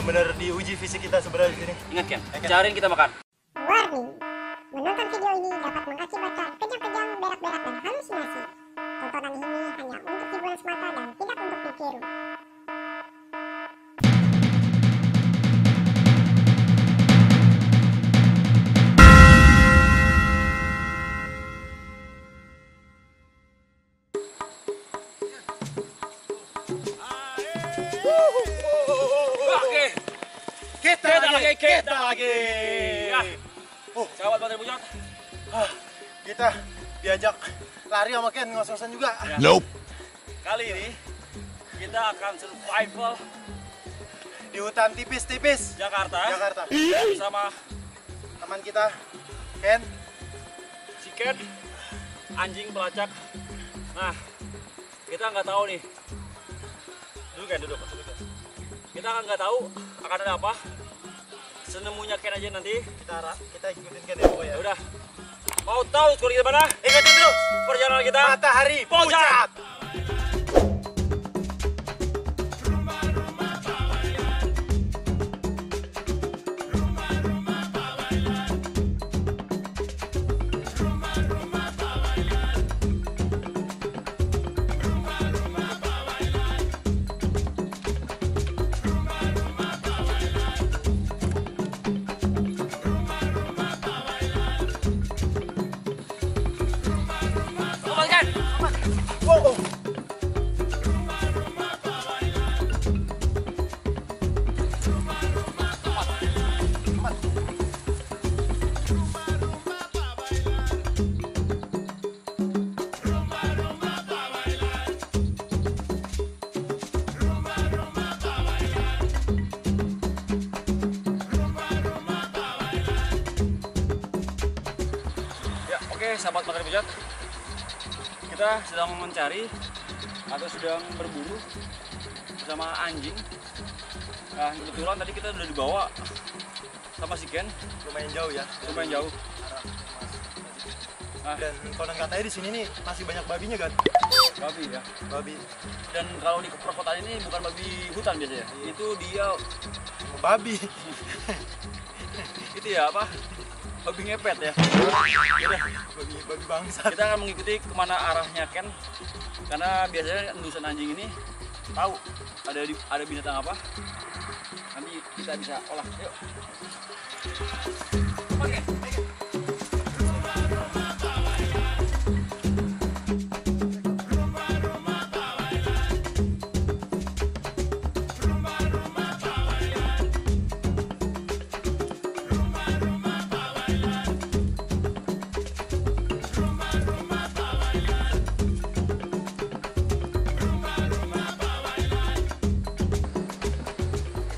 Bener-bener diuji fisik kita sebenarnya di sini. Ingat Ken, cariin kita makan. Warning, menonton video ini dapat mengakibatkan kejang-kejang, berak-berak, dan halusinasi. Tontonan ini hanya untuk hiburan semata dan tidak untuk ditiru. Kita lagi. Ya. Sahabat Baterai Bujot. Kita diajak lari sama Ken ngos-ngosan juga. Ya. Nope. Kali ini kita akan survival Di hutan tipis-tipis Jakarta. Bersama teman kita Ken. si Ken, anjing pelacak. Nah, kita nggak tahu nih. Duduk. Kita nggak tahu akan ada apa. Senemunya Ken aja nanti. Kita ikutin Ken ya pokoknya. Ya udah. Mau tahu skor kita mana? Ikutin terus Perjalanan kita. Matahari Pucat. Aman Ken. Oh. Ya, oke, sahabat Baterai Bujot. Kita sedang mencari atau sedang berburu bersama anjing. Nah, kebetulan tadi kita udah dibawa sama si Ken, Lumayan jauh ya. lumayan jauh. Nah, Dan konon katanya di sini nih masih banyak babinya kan? babi ya. Babi. Dan kalau di perkotaan ini bukan babi hutan biasanya. Itu dia Babi. itu ya apa? Babi ngepet ya. Yaudah, Babi bangsa. kita akan mengikuti kemana arahnya Ken, karena biasanya endusan anjing ini tahu ada binatang apa. Nanti kita bisa olah. Yuk. Oke.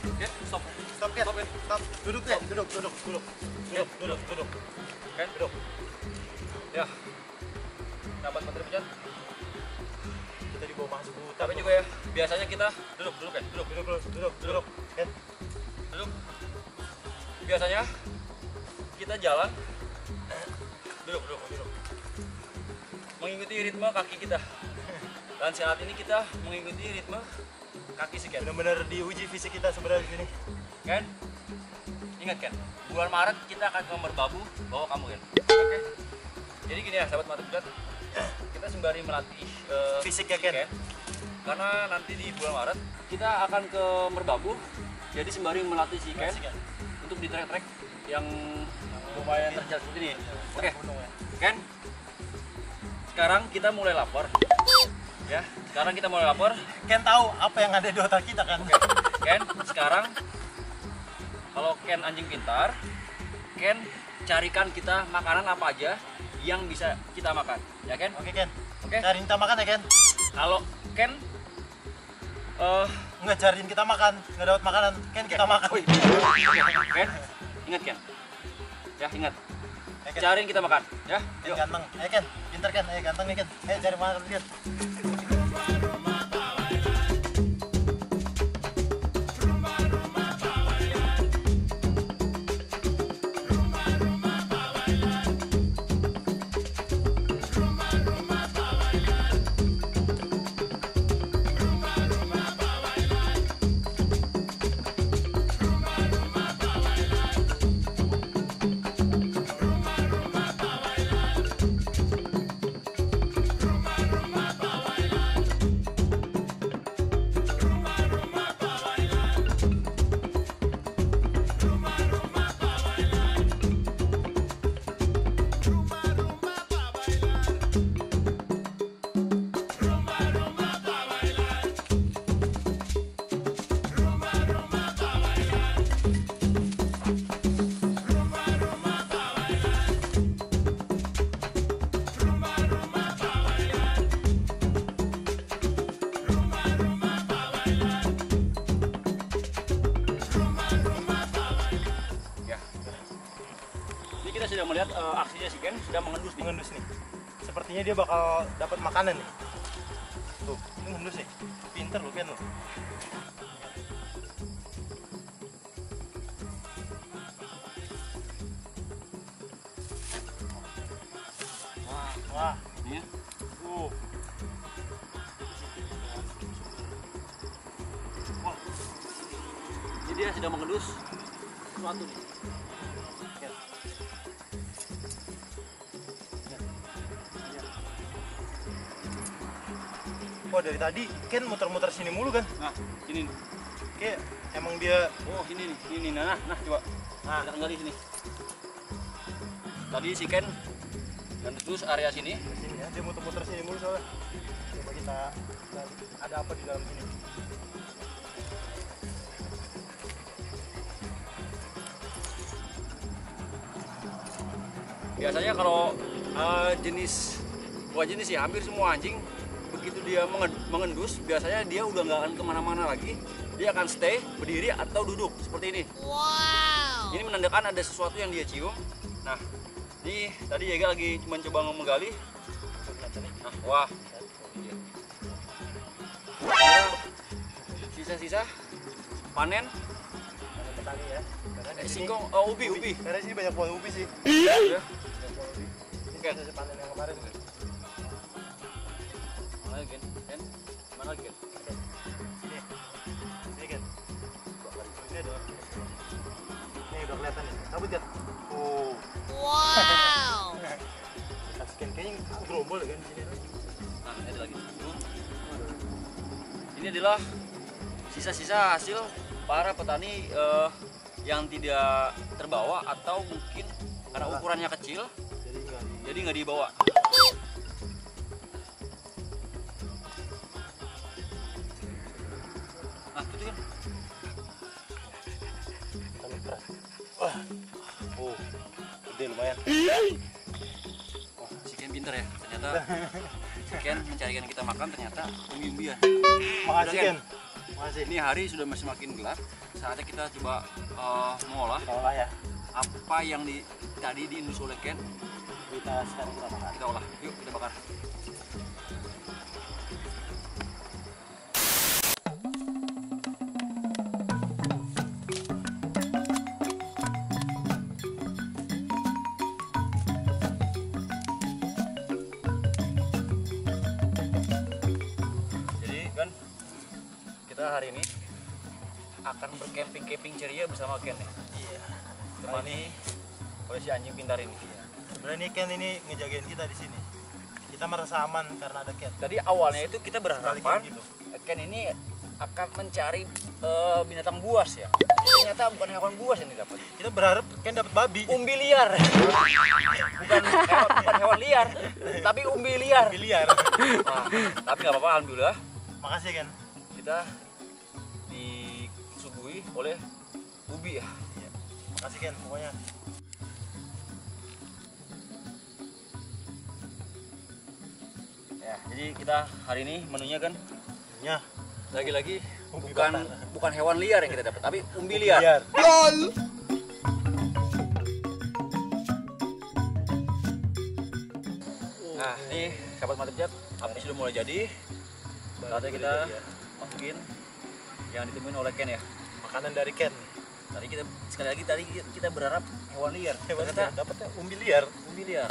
Oke, stop. Stop Ken. Stop, Ken. Stop. Duduk Ken. Duduk. Duduk. Ken, Duduk. ya. Sahabat Baterai Bujot. Kita dibawa masuk hutan. Tapi juga ya, biasanya kita duduk Ken. Duduk. Ken. Duduk. Biasanya kita jalan duduk mengikuti ritme kaki kita. Dan saat ini kita mengikuti ritme kaki si Ken. Bener-bener diuji fisik kita sebenarnya di sini. Ken, ingat Ken, bulan Maret kita akan ke Merbabu bawa kamu Ken. Oke. Jadi gini ya sahabat Baterai Bujot, kita sembari melatih Fisik ya, Ken? Karena nanti di bulan Maret kita akan ke Merbabu. Jadi sembari melatih si Ken untuk di trek-trek yang lumayan terjal seperti ini. Oke. Ken, sekarang kita mulai lapar. Ya, sekarang kita mulai lapar. Ken tahu apa yang ada di otak kita kan? Ken, sekarang kalau Ken anjing pintar, Ken carikan kita makanan apa aja yang bisa kita makan. Ya Ken? Oke Ken. Oke. Cariin kita makan ya Ken. Kalau Ken Nggak cariin kita makan, nggak dapat makanan. Ken kita makan. Ken, ingat Ken. Ya, ingat. Ken. Cariin kita makan, ya. Ken Yuk. ganteng. Ken, pintar Ken. Ganteng nih Ken. Cari makan Ken. kita sudah melihat aksinya si Ken sudah mengendus nih. Mengendus nih. Sepertinya dia bakal dapat makanan nih. Tuh, ini mengendus nih. Pinter lo Ken lo. Wah, Ini ya. Wah, Jadi dia sudah mengendus sesuatu nih. Ken. Wah, dari tadi Ken muter-muter sini mulu kan? Nah, ini nih. Kayak emang dia Oh, ini nih. Ini nah coba. Nah. Kita gali sini. Tadi si Ken terus area sini. di sini ya, dia muter-muter sini mulu soalnya. Coba kita ada apa di dalam sini. Biasanya kalau bukan jenis ya, hampir semua anjing begitu dia mengendus, biasanya dia udah nggak akan kemana-mana lagi. Dia akan stay, berdiri atau duduk seperti ini. Wow. Ini menandakan ada sesuatu yang dia cium. Nah, ini tadi Yega lagi mencoba menggali. Nah, wah. Sisa-sisa panen Ada petani ya. Karena di sini, singkong, ubi. karena sini banyak pohon ubi sih. Ya. Banyak pohon ubi. Oke. Hasil panen yang kemarin. Mana lagi, Ken? Mana lagi, Ken? Sini. Sini kan. Ini ada. Ini udah kelihatan nih. Cabut kan? Oh. Wow. Kasih kayaknya gerombol ya kan di sini. Nah, ini ada lagi. Ini adalah sisa-sisa hasil para petani yang tidak terbawa atau mungkin karena ukurannya kecil, jadi nggak dibawa. Nah, itu kan. Kami keras. Wah. Oh. Gede lumayan. Oh, si Ken pinter ya. Ternyata si Ken mencarikan kita makan ternyata umbi-umbian. Makasih Udah, Ken. Makasih. Ini hari sudah semakin gelap. Saatnya kita coba mengolah Olah ya. apa yang tadi diindus oleh Ken. Sekarang kita makan. Kita olah. Yuk, kita bakar. Jadi kan kita hari ini akan bercamping ceria bersama Ken ya. Iya. Temani oleh si anjing pintar ini. Sebenarnya nih Ken ini ngejagain kita di sini. Kita merasa aman karena ada Ken. Tadi awalnya itu kita berharapan Balikin gitu. Ken ini akan mencari binatang buas ya. Ternyata bukan hewan buas yang didapat. Kita berharap Ken dapat babi. Umbi liar. bukan hewan liar, tapi umbi liar. Biliar. Nah, tapi nggak apa-apa, alhamdulillah Makasih Ken. kita disuguhi oleh ubi ya. Iya. Makasih Ken pokoknya. Ya, jadi kita hari ini menunya kan Ya. lagi-lagi Umbi bukan hewan liar yang kita dapat, tapi umbi liar. Biliar. Nah, ini sahabat mantap api sudah mulai jadi. Saatnya kita masukin yang ditemuin oleh Ken ya. Makanan dari Ken. Tadi sekali lagi kita berharap hewan liar. Hebat Ternyata dapatnya umbi liar. umbi liar.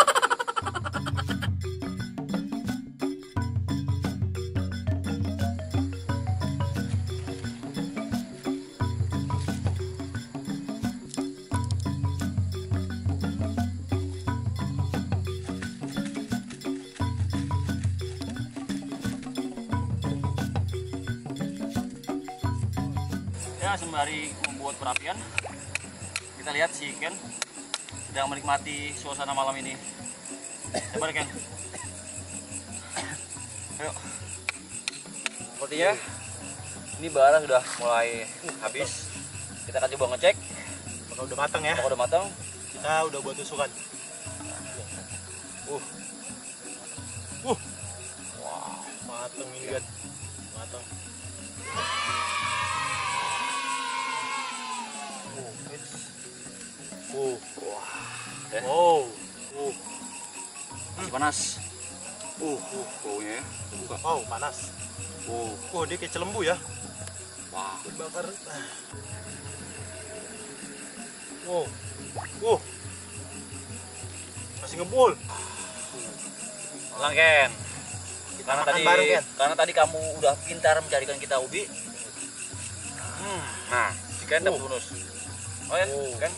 Ya, sembari membuat perapian, kita lihat si Ken sedang menikmati suasana malam ini. Coba deh, Ken. Ayo. Sepertinya ini bara sudah mulai habis. Kita akan coba ngecek. Kalau udah matang ya. Kalau udah matang, Kita udah buat tusukan. wow. Matang ini kan. Matang. Wah. Oh. panas. Baunya ya. Buka. Wow, panas. Dia kayak celembu ya. Wah, Bakar. Masih ngebul. Lang Ken. Kita makan bareng, Ken. Karena tadi kamu udah pintar mencarikan kita ubi. Nah, si Ken dapat bonus. Oh ya, Ken.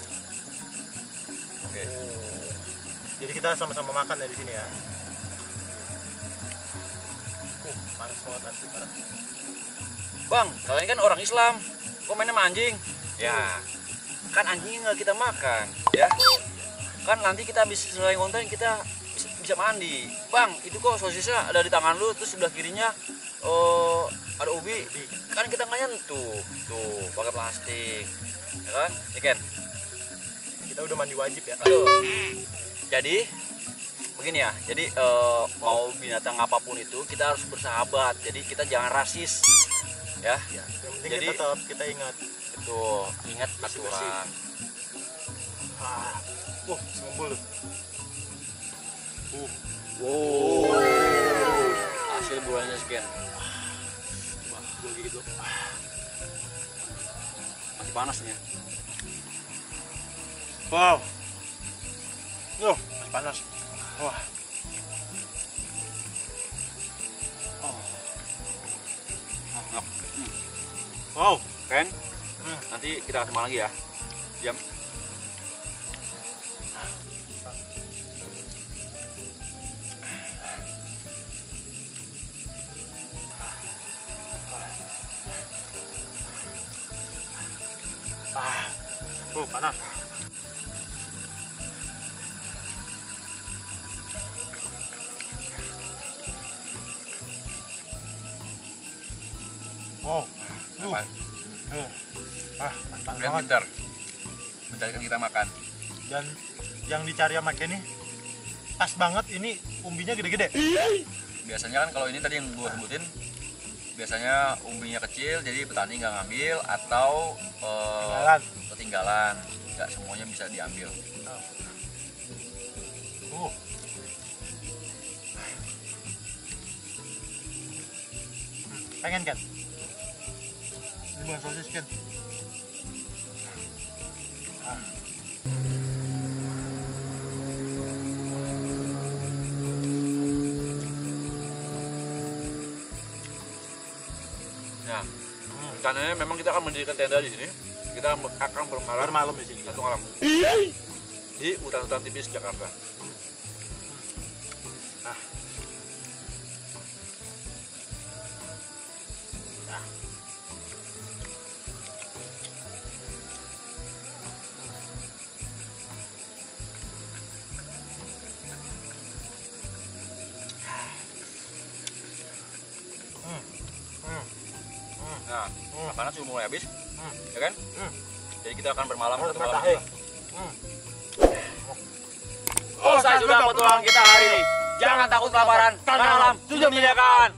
Oke. Jadi kita sama-sama makan dari sini ya. Panas banget nanti, parah. Bang, kalian kan orang Islam. Kok mainnya sama anjing? Ya, kan anjingnya nggak kita makan, ya. Kan nanti kita habis selesai ngonten kita bisa mandi. Bang, itu kok sosisnya ada di tangan lu, terus sebelah kirinya ada ubi. Kan kita nggak nyentuh, tuh pakai plastik, ya kan? Ikan. Kita udah mandi wajib ya. Aduh. Jadi begini ya. Jadi mau binatang apapun itu kita harus bersahabat. Jadi kita jangan rasis, ya. Yang penting Jadi tetap kita ingat. betul, ingat aturan. Sembul. Wow. Hasil bulannya sekian. Wah, gua gitu. Masih panas nih ya. Wow. Masih panas. Wah. Ngap. Wow. Ken, nanti kita ketemu lagi ya. Jam. Panas. Wow. Kalian pintar mencarikan kita makan. Dan yang dicari sama Ken ini pas banget, ini umbinya gede-gede. Biasanya kan kalau ini tadi yang gua sebutin, biasanya umbinya kecil jadi petani nggak ngambil atau ketinggalan. Nggak semuanya bisa diambil. Pengen kan? Ini bukan sosis kan? Nah, rencananya memang kita akan mendirikan tenda di sini. Kita akan Bermalam di sini. satu malam di hutan-hutan tipis Jakarta. Nah, makanan sudah mulai habis, ya kan? Jadi kita akan bermalam satu malam. Selesai juga petualangan kita hari ini. Jangan takut kelaparan, karena alam sudah menyediakan.